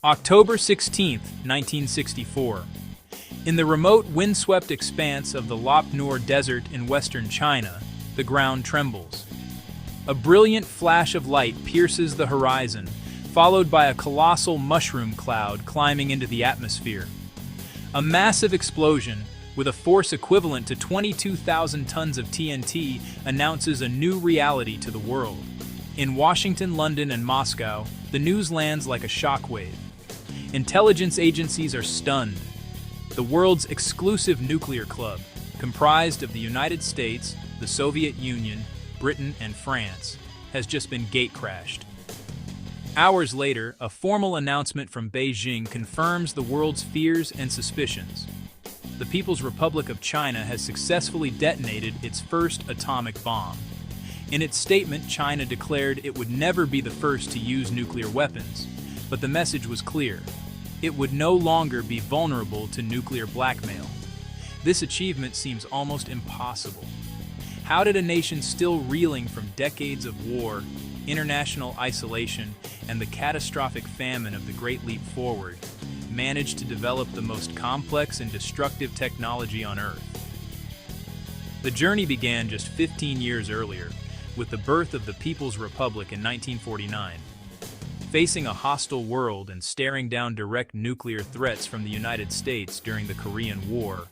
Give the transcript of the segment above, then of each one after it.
October 16, 1964. In the remote, windswept expanse of the Gobi Desert in western China, the ground trembles. A brilliant flash of light pierces the horizon, followed by a colossal mushroom cloud climbing into the atmosphere. A massive explosion, with a force equivalent to 22,000 tons of TNT, announces a new reality to the world. In Washington, London, and Moscow, the news lands like a shockwave. Intelligence agencies are stunned. The world's exclusive nuclear club, comprised of the United States, the Soviet Union, Britain, and France, has just been gate-crashed. Hours later, a formal announcement from Beijing confirms the world's fears and suspicions. The People's Republic of China has successfully detonated its first atomic bomb. In its statement, China declared it would never be the first to use nuclear weapons, but the message was clear. It would no longer be vulnerable to nuclear blackmail. This achievement seems almost impossible. How did a nation still reeling from decades of war, international isolation, and the catastrophic famine of the Great Leap Forward manage to develop the most complex and destructive technology on Earth? The journey began just 15 years earlier, with the birth of the People's Republic in 1949. Facing a hostile world and staring down direct nuclear threats from the United States during the Korean War,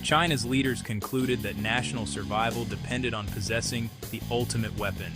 China's leaders concluded that national survival depended on possessing the ultimate weapon.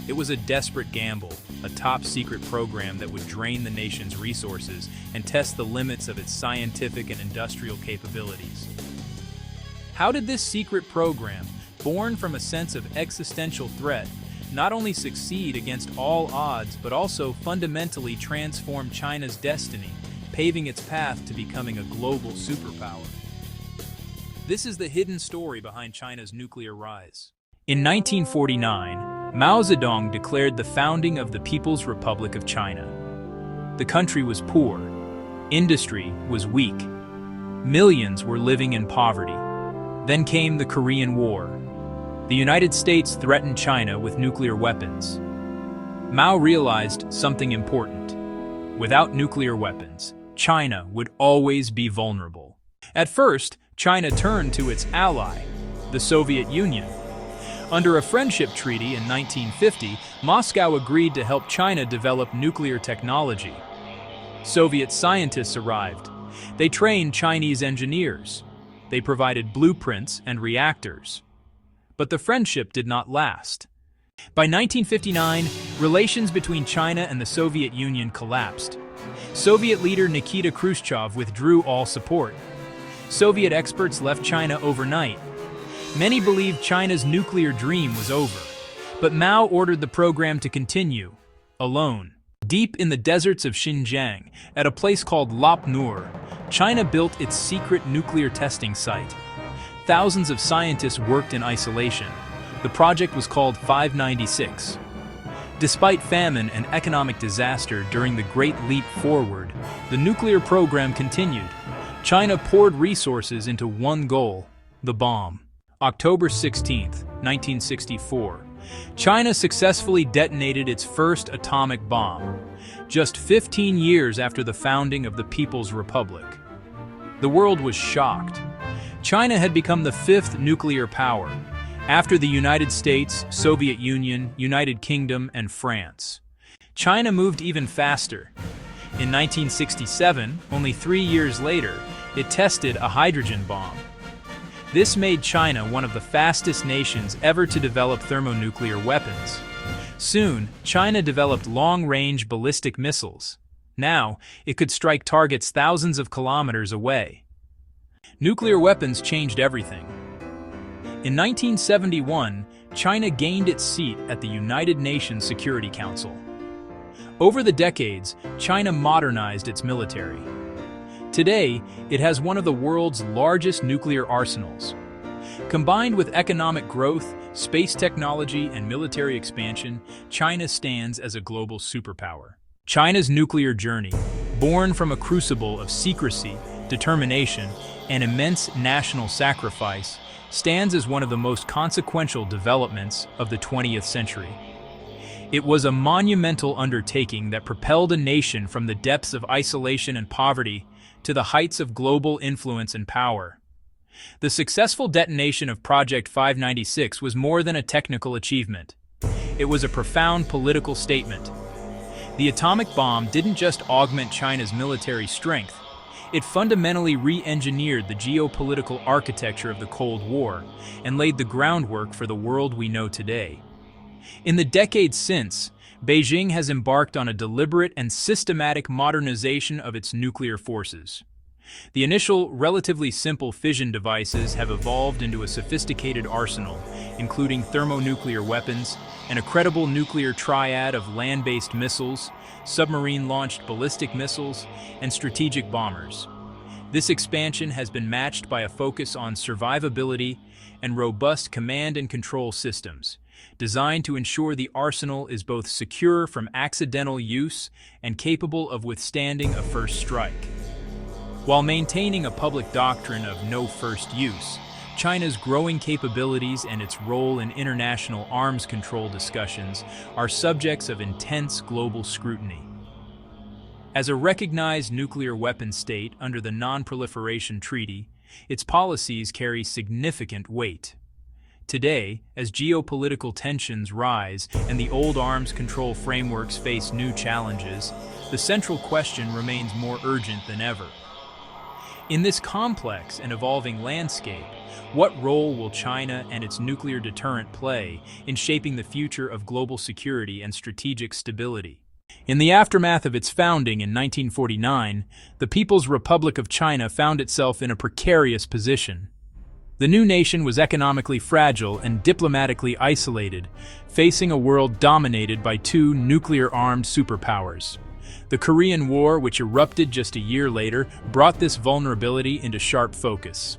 It was a desperate gamble, a top-secret program that would drain the nation's resources and test the limits of its scientific and industrial capabilities. How did this secret program, born from a sense of existential threat, not only succeed against all odds but also fundamentally transform China's destiny, paving its path to becoming a global superpower? This is the hidden story behind China's nuclear rise. In 1949, Mao Zedong declared the founding of the People's Republic of China. The country was poor, industry was weak, millions were living in poverty. Then came the Korean War. The United States threatened China with nuclear weapons. Mao realized something important. Without nuclear weapons, China would always be vulnerable. At first, China turned to its ally, the Soviet Union. Under a friendship treaty in 1950, Moscow agreed to help China develop nuclear technology. Soviet scientists arrived. They trained Chinese engineers. They provided blueprints and reactors. But the friendship did not last. By 1959, relations between China and the Soviet Union collapsed. Soviet leader Nikita Khrushchev withdrew all support. Soviet experts left China overnight. Many believed China's nuclear dream was over, but Mao ordered the program to continue, alone. Deep in the deserts of Xinjiang, at a place called Lop Nur, China built its secret nuclear testing site. Thousands of scientists worked in isolation. The project was called 596. Despite famine and economic disaster during the Great Leap Forward, the nuclear program continued. China poured resources into one goal, the bomb. October 16, 1964. China successfully detonated its first atomic bomb, just 15 years after the founding of the People's Republic. The world was shocked. China had become the fifth nuclear power, after the United States, Soviet Union, United Kingdom, and France. China moved even faster. In 1967, only 3 years later, it tested a hydrogen bomb. This made China one of the fastest nations ever to develop thermonuclear weapons. Soon, China developed long-range ballistic missiles. Now, it could strike targets thousands of kilometers away. Nuclear weapons changed everything. In 1971, China gained its seat at the United Nations Security Council. Over the decades, China modernized its military. Today, it has one of the world's largest nuclear arsenals. Combined with economic growth, space technology, and military expansion, China stands as a global superpower. China's nuclear journey, born from a crucible of secrecy, determination, and immense national sacrifice, stands as one of the most consequential developments of the 20th century. It was a monumental undertaking that propelled a nation from the depths of isolation and poverty to the heights of global influence and power. The successful detonation of Project 596 was more than a technical achievement. It was a profound political statement. The atomic bomb didn't just augment China's military strength, it fundamentally re-engineered the geopolitical architecture of the Cold War and laid the groundwork for the world we know today. In the decades since, Beijing has embarked on a deliberate and systematic modernization of its nuclear forces. The initial, relatively simple fission devices have evolved into a sophisticated arsenal, including thermonuclear weapons, and a credible nuclear triad of land-based missiles, submarine-launched ballistic missiles, and strategic bombers. This expansion has been matched by a focus on survivability and robust command and control systems, designed to ensure the arsenal is both secure from accidental use and capable of withstanding a first strike. While maintaining a public doctrine of no first use, China's growing capabilities and its role in international arms control discussions are subjects of intense global scrutiny. As a recognized nuclear weapon state under the Non-Proliferation Treaty, its policies carry significant weight. Today, as geopolitical tensions rise and the old arms control frameworks face new challenges, the central question remains more urgent than ever. In this complex and evolving landscape, what role will China and its nuclear deterrent play in shaping the future of global security and strategic stability? In the aftermath of its founding in 1949, the People's Republic of China found itself in a precarious position. The new nation was economically fragile and diplomatically isolated, facing a world dominated by two nuclear-armed superpowers. The Korean War, which erupted just a year later, brought this vulnerability into sharp focus.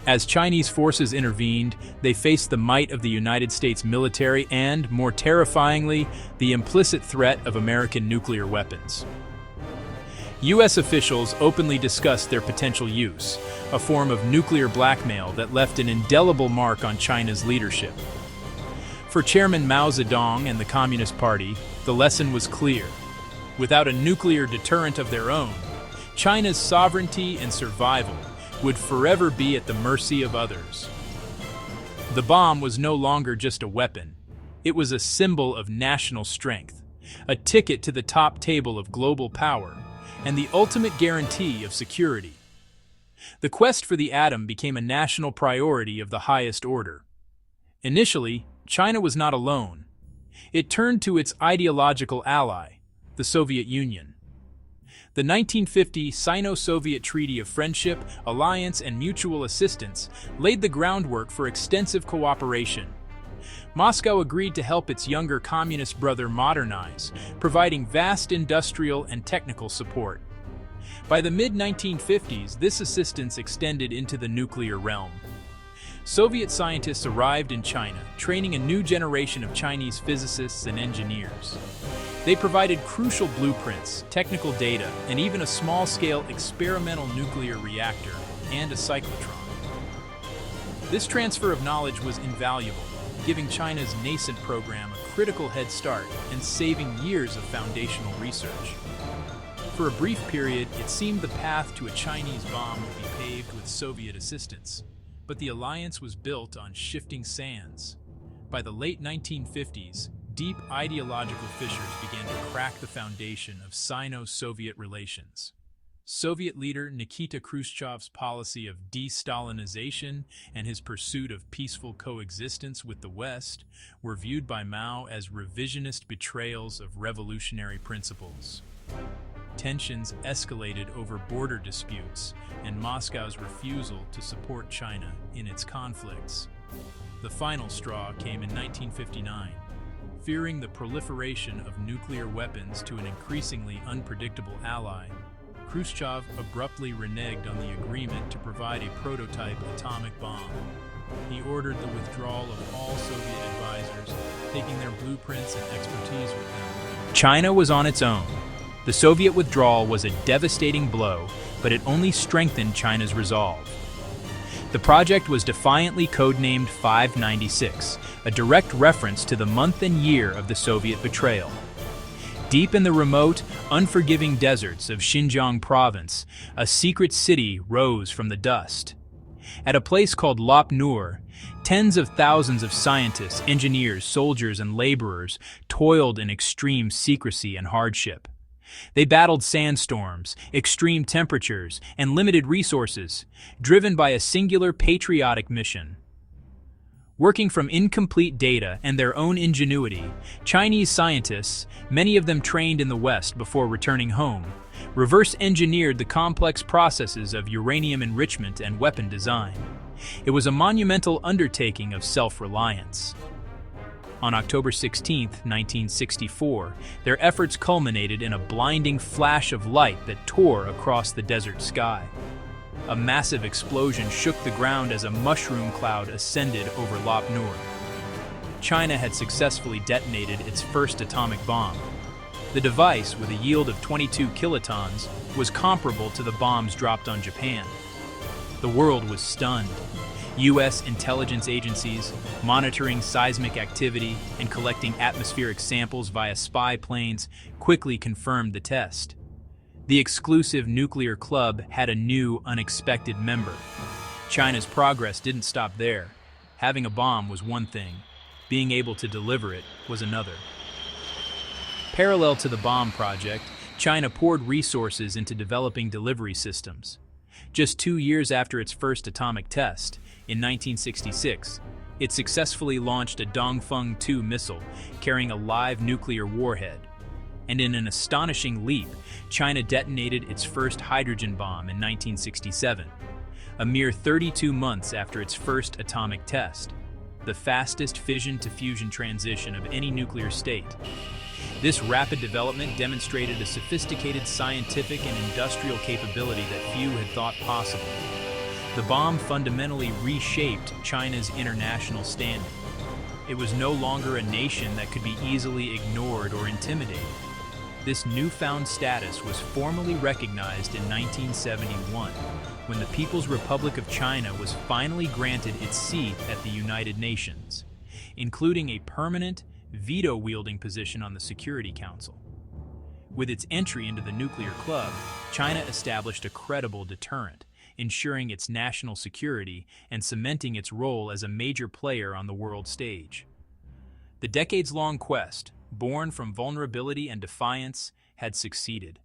As Chinese forces intervened, they faced the might of the United States military and, more terrifyingly, the implicit threat of American nuclear weapons. U.S. officials openly discussed their potential use, a form of nuclear blackmail that left an indelible mark on China's leadership. For Chairman Mao Zedong and the Communist Party, the lesson was clear. Without a nuclear deterrent of their own, China's sovereignty and survival would forever be at the mercy of others. The bomb was no longer just a weapon. It was a symbol of national strength, a ticket to the top table of global power, and the ultimate guarantee of security. The quest for the atom became a national priority of the highest order. Initially, China was not alone. It turned to its ideological ally, the Soviet Union. The 1950 Sino-Soviet Treaty of Friendship, Alliance, and Mutual Assistance laid the groundwork for extensive cooperation. Moscow agreed to help its younger communist brother modernize, providing vast industrial and technical support. By the mid-1950s, this assistance extended into the nuclear realm. Soviet scientists arrived in China, training a new generation of Chinese physicists and engineers. They provided crucial blueprints, technical data, and even a small-scale experimental nuclear reactor and a cyclotron. This transfer of knowledge was invaluable, giving China's nascent program a critical head start and saving years of foundational research. For a brief period, it seemed the path to a Chinese bomb would be paved with Soviet assistance, but the alliance was built on shifting sands. By the late 1950s, deep ideological fissures began to crack the foundation of Sino-Soviet relations. Soviet leader Nikita Khrushchev's policy of de-Stalinization and his pursuit of peaceful coexistence with the West were viewed by Mao as revisionist betrayals of revolutionary principles. Tensions escalated over border disputes and Moscow's refusal to support China in its conflicts. The final straw came in 1959. Fearing the proliferation of nuclear weapons to an increasingly unpredictable ally, Khrushchev abruptly reneged on the agreement to provide a prototype atomic bomb. He ordered the withdrawal of all Soviet advisors, taking their blueprints and expertise with them. China was on its own. The Soviet withdrawal was a devastating blow, but it only strengthened China's resolve. The project was defiantly codenamed 596, a direct reference to the month and year of the Soviet betrayal. Deep in the remote, unforgiving deserts of Xinjiang province, a secret city rose from the dust. At a place called Lop Nur, tens of thousands of scientists, engineers, soldiers, and laborers toiled in extreme secrecy and hardship. They battled sandstorms, extreme temperatures, and limited resources, driven by a singular patriotic mission. Working from incomplete data and their own ingenuity, Chinese scientists, many of them trained in the West before returning home, reverse-engineered the complex processes of uranium enrichment and weapon design. It was a monumental undertaking of self-reliance. On October 16, 1964, their efforts culminated in a blinding flash of light that tore across the desert sky. A massive explosion shook the ground as a mushroom cloud ascended over Lop Nur. China had successfully detonated its first atomic bomb. The device, with a yield of 22 kilotons, was comparable to the bombs dropped on Japan. The world was stunned. U.S. intelligence agencies, monitoring seismic activity and collecting atmospheric samples via spy planes, quickly confirmed the test. The exclusive nuclear club had a new, unexpected member. China's progress didn't stop there. Having a bomb was one thing. Being able to deliver it was another. Parallel to the bomb project, China poured resources into developing delivery systems. Just 2 years after its first atomic test, in 1966, it successfully launched a Dongfeng 2 missile carrying a live nuclear warhead. And in an astonishing leap, China detonated its first hydrogen bomb in 1967, a mere 32 months after its first atomic test, the fastest fission-to-fusion transition of any nuclear state. This rapid development demonstrated a sophisticated scientific and industrial capability that few had thought possible. The bomb fundamentally reshaped China's international standing. It was no longer a nation that could be easily ignored or intimidated. This newfound status was formally recognized in 1971, when the People's Republic of China was finally granted its seat at the United Nations, including a permanent, veto-wielding position on the Security Council. With its entry into the nuclear club, China established a credible deterrent, ensuring its national security and cementing its role as a major player on the world stage. The decades-long quest, born from vulnerability and defiance, had succeeded.